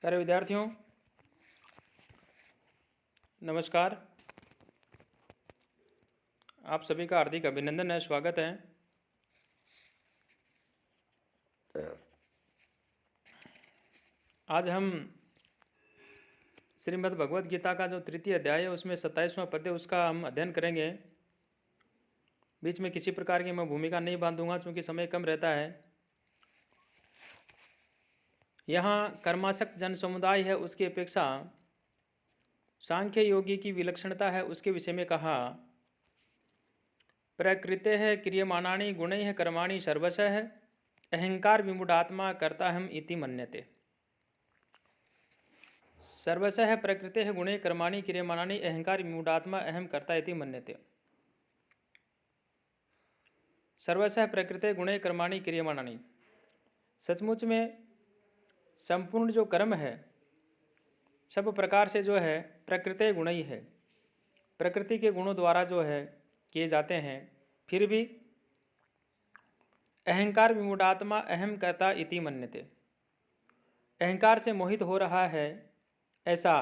प्यारे विद्यार्थियों, नमस्कार। आप सभी का हार्दिक अभिनंदन है, स्वागत है। आज हम श्रीमद् भगवद गीता का जो तृतीय अध्याय है उसमें 27वां पद्य उसका हम अध्ययन करेंगे। बीच में किसी प्रकार की मैं भूमिका नहीं बांधूंगा क्योंकि समय कम रहता है। यहाँ कर्मासक्त जन समुदाय है, उसकी अपेक्षा सांख्य योगी की विलक्षणता है, उसके विषय में कहा। प्रकृते है क्रियमाणानि गुणैः कर्माणि सर्वशः अहंकार विमूढ़ात्मा कर्ता हम इति मन्यते। सर्वशः प्रकृते गुणे कर्माणि क्रियमाणानि अहंकार विमूढ़ात्मा अहम कर्ता इति मन्यते। सर्वशः प्रकृते गुणे कर्माणि क्रियमाणानि, सचमुच में संपूर्ण जो कर्म है सब प्रकार से जो है प्रकृति गुण ही है, प्रकृति के गुणों द्वारा जो है किए जाते हैं। फिर भी अहंकार विमूढ़ात्मा अहम कर्ता इति मन्यते, अहंकार से मोहित हो रहा है ऐसा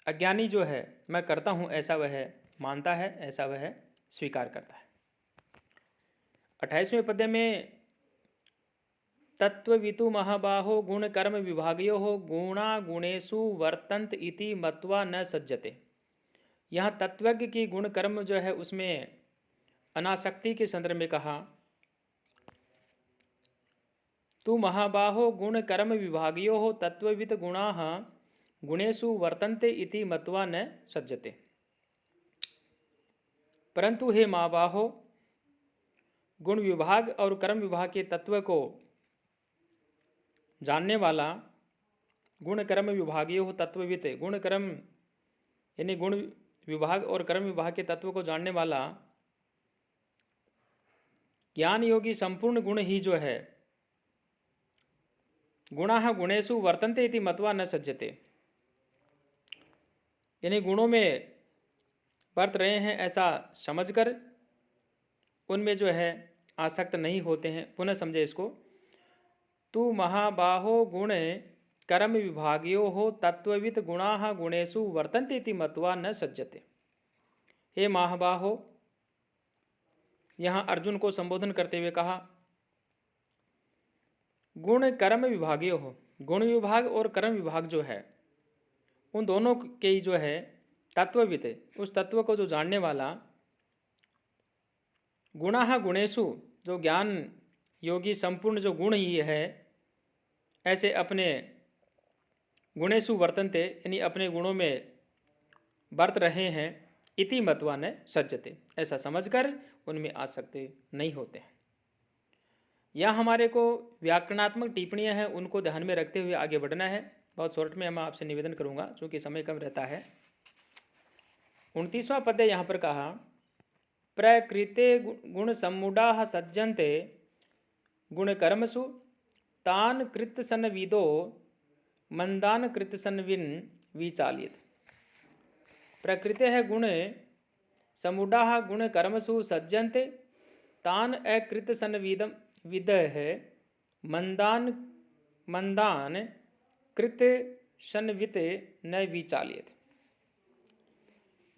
अज्ञानी जो है मैं करता हूँ ऐसा वह मानता है, ऐसा वह स्वीकार करता है। 28वें पद्य में तत्ववितु महाबाहो गुण कर्म विभागयो हो गुणा गुणेशु वर्तंत इति मत्वा न सज्जते। यहाँ तत्वज्ञ की गुण कर्म जो है उसमें अनासक्ति के संदर्भ में कहा। तु महाबाहो गुण कर्म विभागयो हो तत्ववित गुणा गुणेशु वर्तन्ते इति मत्वा न सज्जते। परंतु हे महाबाहो, गुण विभाग और कर्म विभाग के तत्व को जानने वाला, गुण कर्म विभागीय हो तत्ववित, गुण कर्म यानी गुण विभाग और कर्म विभाग के तत्व को जानने वाला ज्ञान योगी संपूर्ण गुण ही जो है गुणा गुणेशु वर्तन्ते इति मत्वा न सज्जते, यानी गुणों में वर्त रहे हैं ऐसा समझकर उनमें जो है आसक्त नहीं होते हैं। पुनः समझे इसको। तु महाबाहो गुण कर्म विभागियो हो तत्ववित गुणा गुणेशु वर्तन्ते इति मत्वा न सज्जते। हे महाबाहो, यहाँ अर्जुन को संबोधन करते हुए कहा गुण कर्म विभागियो हो, गुण विभाग और कर्म विभाग जो है उन दोनों के जो है तत्ववित, उस तत्व को जो जानने वाला, गुणा गुणेशु जो ज्ञान योगी संपूर्ण जो गुण ही है ऐसे अपने गुणेशु वर्तन्ते यानी अपने गुणों में बरत रहे हैं, इति मत्वा न सज्जते, ऐसा समझकर उनमें आसक्त नहीं होते हैं। यह हमारे को व्याकरणात्मक टिप्पणियां हैं, उनको ध्यान में रखते हुए आगे बढ़ना है। बहुत शॉर्ट में मैं आपसे निवेदन करूंगा क्योंकि समय कम रहता है। 29वां पद्य यहाँ पर कहा प्रकृते गुण सम्मूढ़ा सज्जन्ते गुण कर्मसु तान कृत सन विदो मंदान कृत सन विन विचालित। प्रकृते है गुण समूढ़ा गुण कर्मसु सज्जन्ते तान अकृत सन विदम विद है मंदान मंदान कृत सन्वित न विचालित।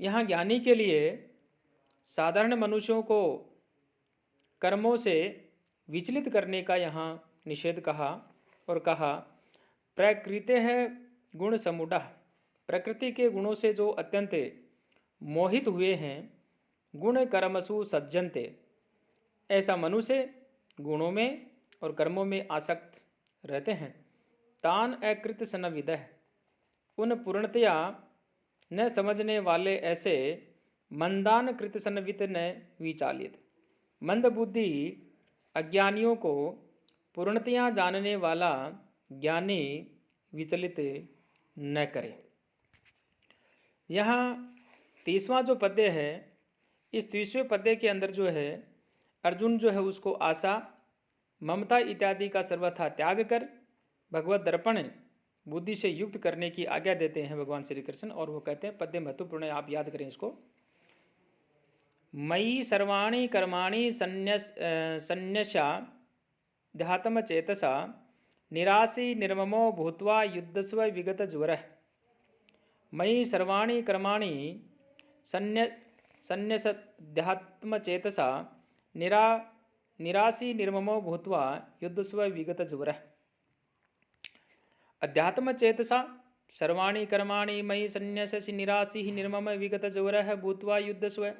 यहाँ ज्ञानी के लिए साधारण मनुष्यों को कर्मों से विचलित करने का यहाँ निषेध कहा और कहा प्रकृति है गुण समूढ़, प्रकृति के गुणों से जो अत्यंत मोहित हुए हैं, गुण कर्मसु सज्जन्ते, ऐसा मनुष्य गुणों में और कर्मों में आसक्त रहते हैं। तान अकृत सनविदः, उन पूर्णतया न समझने वाले ऐसे मंदान कृत सन्वित न विचालित, मंद बुद्धि अज्ञानियों को पूर्णतया जानने वाला ज्ञानी विचलित न करे। यहाँ 30वां जो पद्य है, इस 30वें पद्य के अंदर जो है अर्जुन जो है उसको आशा ममता इत्यादि का सर्वथा त्याग कर भगवत दर्पण बुद्धि से युक्त करने की आज्ञा देते हैं भगवान श्री कृष्ण। और वो कहते हैं, पद्य महत्वपूर्ण है, आप याद करें इसको। मयि सर्वाणि कर्माणि संन्यस्या ध्यात्म चेतसा निरासी निर्ममो भूत्वा युद्धस्व विगत ज्वरः मयि सर्वाणि कर्माणि संन्यस्याध्यात्मचेतसा निरासी निर्ममो भूत्वा युद्धस्व विगत ज्वरः। अध्यात्मचेतसा सर्वाणि कर्माणि मयि संन्यस्य निरासी निर्मम विगत ज्वरः भूत्वा युद्धस्व।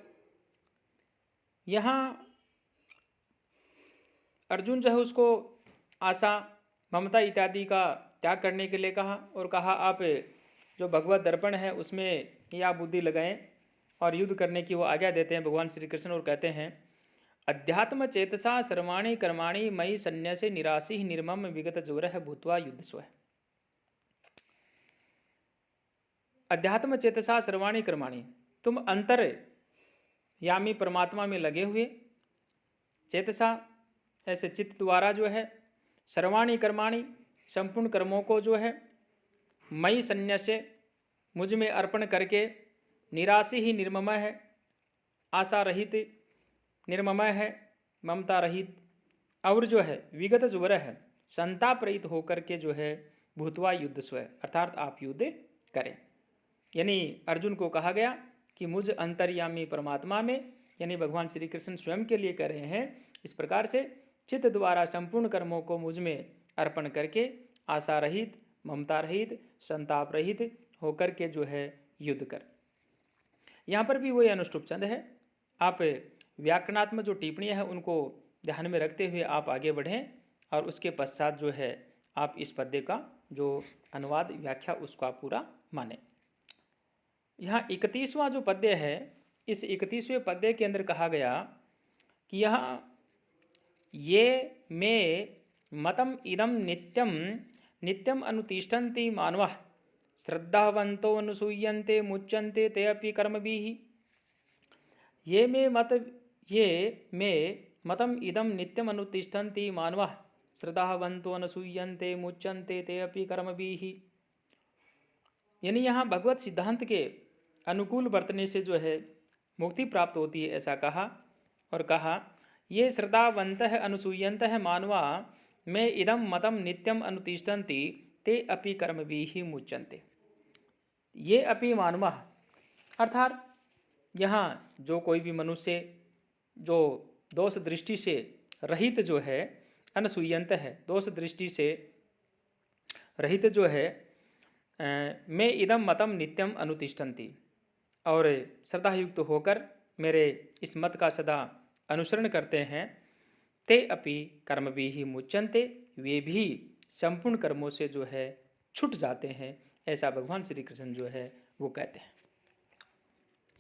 यहाँ अर्जुन जो है उसको आशा ममता इत्यादि का त्याग करने के लिए कहा और कहा आप जो भगवत दर्पण है उसमें ही आप बुद्धि लगाएं और युद्ध करने की वो आज्ञा देते हैं भगवान श्री कृष्ण और कहते हैं अध्यात्म चेतसा सर्वाणि कर्माणि मयि संन्यस्य निरासी निर्मम विगत ज्वरः भूत्वा युद्धस्व। अध्यात्म चेतसा सर्वाणि कर्माणि, तुम अंतर यामी परमात्मा में लगे हुए, चेतसा ऐसे चित्त द्वारा जो है, सर्वाणि कर्माणि संपूर्ण कर्मों को जो है, मई संन्यास्य मुझ में अर्पण करके, निराशी ही निर्ममय है, आशा रहित निर्ममय है, ममता रहित, और जो है विगत ज्वर है संताप रहित होकर के जो है भूतवा युद्ध स्व अर्थात आप युद्ध करें। यानी अर्जुन को कहा गया कि मुझ अंतर्यामी परमात्मा में यानी भगवान श्री कृष्ण स्वयं के लिए कह रहे हैं इस प्रकार से चित्त द्वारा संपूर्ण कर्मों को मुझ में अर्पण करके आशा रहित ममता रहित संताप रहित होकर के जो है युद्ध कर। यहाँ पर भी वही अनुष्टुप छंद है। आप व्याकरणात्मक जो टिप्पणियाँ हैं उनको ध्यान में रखते हुए आप आगे बढ़ें और उसके पश्चात जो है आप इस पद्य का जो अनुवाद व्याख्या उसको आप पूरा माने। यहाँ 31वां जो पद्य है इस 31वें पद्य के अंदर कहा गया कि यहाँ ये मे मतम इदम नित्यम नित्यम अनुतिष्ठन्ति मानवः श्रद्धावन्तो अनुसूयन्ते मुच्यन्ते ते अपि कर्मभिः। ये मे मतम इदम नित्यम अनुतिष्ठन्ति मानवः श्रद्धावन्तो अनुसूयन्ते मुच्यन्ते ते अपि कर्मभिः। यानी यहाँ भगवत सिद्धांत के अनुकूल बरतने से जो है मुक्ति प्राप्त होती है ऐसा कहा और कहा ये श्रद्धावंत अनुसूयंत मानवा में इदम मतम नित्यम अनुतिष्ठन्ति ते अपि कर्मभिः मुच्यन्ते। ये अपि मानवा अर्थात यहाँ जो कोई भी मनुष्य जो दोष दृष्टि से रहित जो है अनसूयंत है दोष दृष्टि से रहित जो है मैं इदम मतम नित्यम अनुतिष्ठन्ति और श्रद्धायुक्त होकर मेरे इस मत का सदा अनुसरण करते हैं ते अपि कर्मभिः मुच्यन्ते वे भी संपूर्ण कर्मों से जो है छूट जाते हैं ऐसा भगवान श्री कृष्ण जो है वो कहते हैं।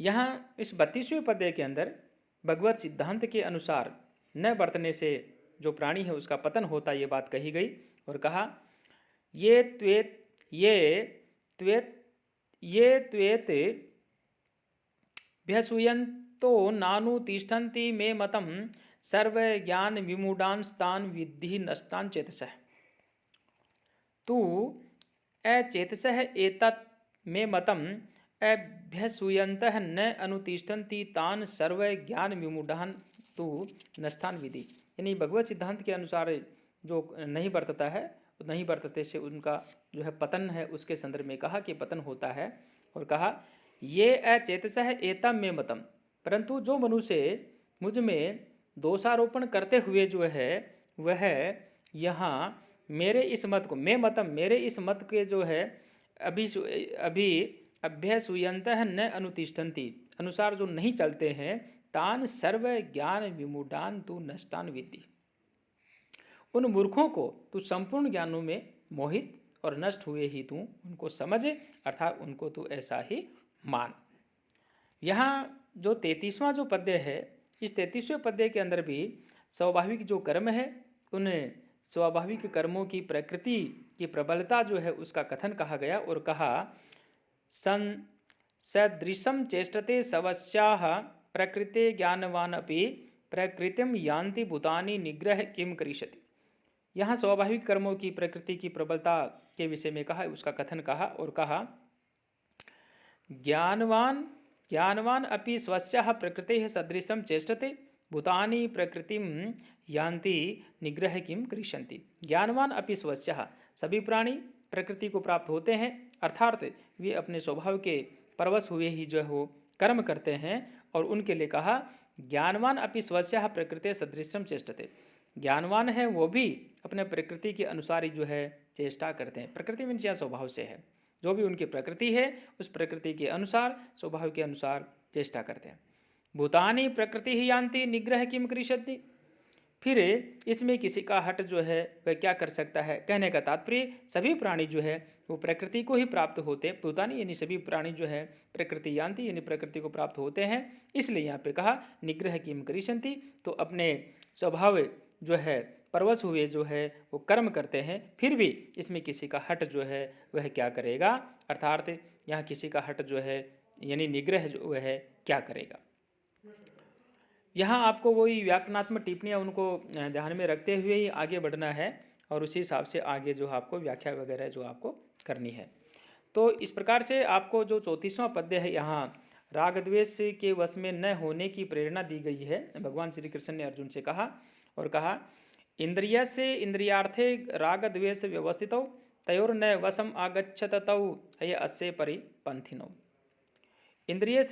यहाँ इस 32वें पद्य के अंदर भगवत सिद्धांत के अनुसार न बरतने से जो प्राणी है उसका पतन होता ये बात कही गई और कहा ये त्वेत भ्यसूयन्तो नानु तिष्ठन्ति मे मतम सर्व ज्ञान विमूढ़ांस्तान विद्धि नष्टान चेतसः। तू अचेतसः एतत् मे मतम अभ्यसूयन्तः न अनुतिष्ठन्ति तान सर्व ज्ञान विमूढ़ान तू नष्टान विधि। यानी भगवत सिद्धांत के अनुसार जो नहीं बरतता है नहीं बरतते से उनका जो है पतन है उसके संदर्भ में कहा कि पतन होता है और कहा ये अचेतसः एतम में मतम, परंतु जो मनुष्य मुझ में दोषारोपण करते हुए जो है वह यहाँ मेरे इस मत को मैं मतम मेरे इस मत के जो है अभी अभ्यसूयन्तः न अनुतिष्ठन्ति अनुसार जो नहीं चलते हैं तान सर्व ज्ञान विमूढ़ान तू नष्टान विद्धि। उन मूर्खों को तू संपूर्ण ज्ञानों में मोहित और नष्ट हुए ही तू उनको समझ अर्थात उनको तू ऐसा ही मान। यहाँ जो 33वां जो पद्य है इस 33वें पद्य के अंदर भी स्वाभाविक जो कर्म है उन स्वाभाविक कर्मों की प्रकृति की प्रबलता जो है उसका कथन कहा गया और कहा सदृशम चेष्टते सवस्याः प्रकृते ज्ञानवान अपि प्रकृतिम यान्ति भूतानि निग्रह किम करिष्यति। यहाँ स्वाभाविक कर्मों की प्रकृति की प्रबलता के विषय में कहा उसका कथन कहा और कहा ज्ञानवान अपि स्वस्याः प्रकृतेः सदृशम चेष्टते भूतानि प्रकृतिम यान्ति निग्रह किम करिष्यन्ति। ज्ञानवान अपि स्वस्यः, सभी प्राणी प्रकृति को प्राप्त होते हैं, अर्थात वे अपने स्वभाव के परवश हुए ही जो है वो कर्म करते हैं। और उनके लिए कहा ज्ञानवान अपि स्वस्यः प्रकृति सदृशम चेष्टते, ज्ञानवान है वो भी अपने प्रकृति के अनुसार ही जो है चेष्टा करते हैं। प्रकृति मीन्स यहाँ स्वभाव से है, जो भी उनकी प्रकृति है उस प्रकृति के अनुसार स्वभाव के अनुसार चेष्टा करते हैं। भूतानि प्रकृति ही यान्ति निग्रह किम करिष्यति, फिर इसमें किसी का हट जो है वह क्या कर सकता है। कहने का तात्पर्य सभी प्राणी जो है वो प्रकृति को ही प्राप्त होते हैं। भूतानि यानी सभी प्राणी जो है प्रकृति यान्ति यानी प्रकृति को प्राप्त होते हैं। इसलिए यहाँ पे कहा निग्रह किम करिष्यन्ति, तो अपने स्वभाव जो है परवश हुए जो है वो कर्म करते हैं, फिर भी इसमें किसी का हट जो है वह क्या करेगा, अर्थात यहाँ किसी का हट जो है यानी निग्रह जो है क्या करेगा। यहाँ आपको वही व्याकरणात्मक टिप्पणियाँ उनको ध्यान में रखते हुए ही आगे बढ़ना है और उसी हिसाब से आगे जो आपको व्याख्या वगैरह जो आपको करनी है। तो इस प्रकार से आपको जो 34वां पद्य है यहाँ राग द्वेष के वश में न होने की प्रेरणा दी गई है। भगवान श्री कृष्ण ने अर्जुन से कहा और कहा इंद्रिय से इंद्रियार्थे राग द्वेष व्यवस्थितौ तयोर न वशम आगच्छत तौ ये अस्य परिपंथिनौ। इंद्रिय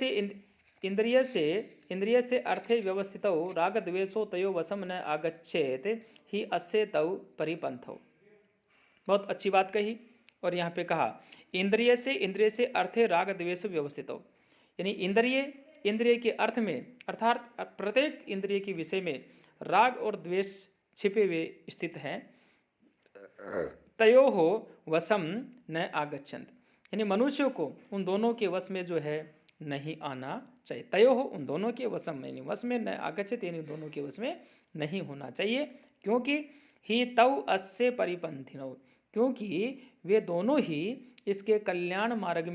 से अर्थे व्यवस्थितौ राग द्वेषो तयो वशम न आगच्छेत ही अस्य तौ परिपंथौ। बहुत अच्छी बात कही। और यहाँ पे कहा इंद्रिय से अर्थे राग द्वेष व्यवस्थितौ, यानी इंद्रिय के अर्थ में अर्थात प्रत्येक इंद्रिय के विषय में राग और द्वेष छिपे हुए स्थित हैं। तयोः वशम न आगच्छन्त, यानी मनुष्यों को उन दोनों के वश में जो है नहीं आना चाहिए। तयोः उन दोनों के वशम यानी वश में न आगच्छत यानी दोनों के वश में नहीं होना चाहिए। क्योंकि ही तौ अस्य परिपंथिनौ, क्योंकि वे दोनों ही इसके कल्याण मार्ग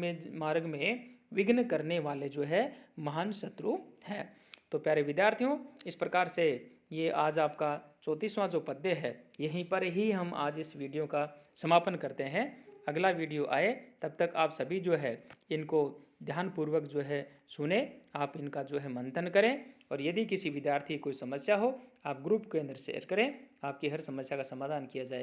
में विघ्न करने वाले जो है महान शत्रु हैं। तो प्यारे विद्यार्थियों, इस प्रकार से ये आज आपका 34वां जो पद्य है यहीं पर ही हम आज इस वीडियो का समापन करते हैं। अगला वीडियो आए तब तक आप सभी जो है इनको ध्यानपूर्वक जो है सुने, आप इनका जो है मंथन करें। और यदि किसी विद्यार्थी कोई समस्या हो आप ग्रुप के अंदर शेयर करें, आपकी हर समस्या का समाधान किया जाए।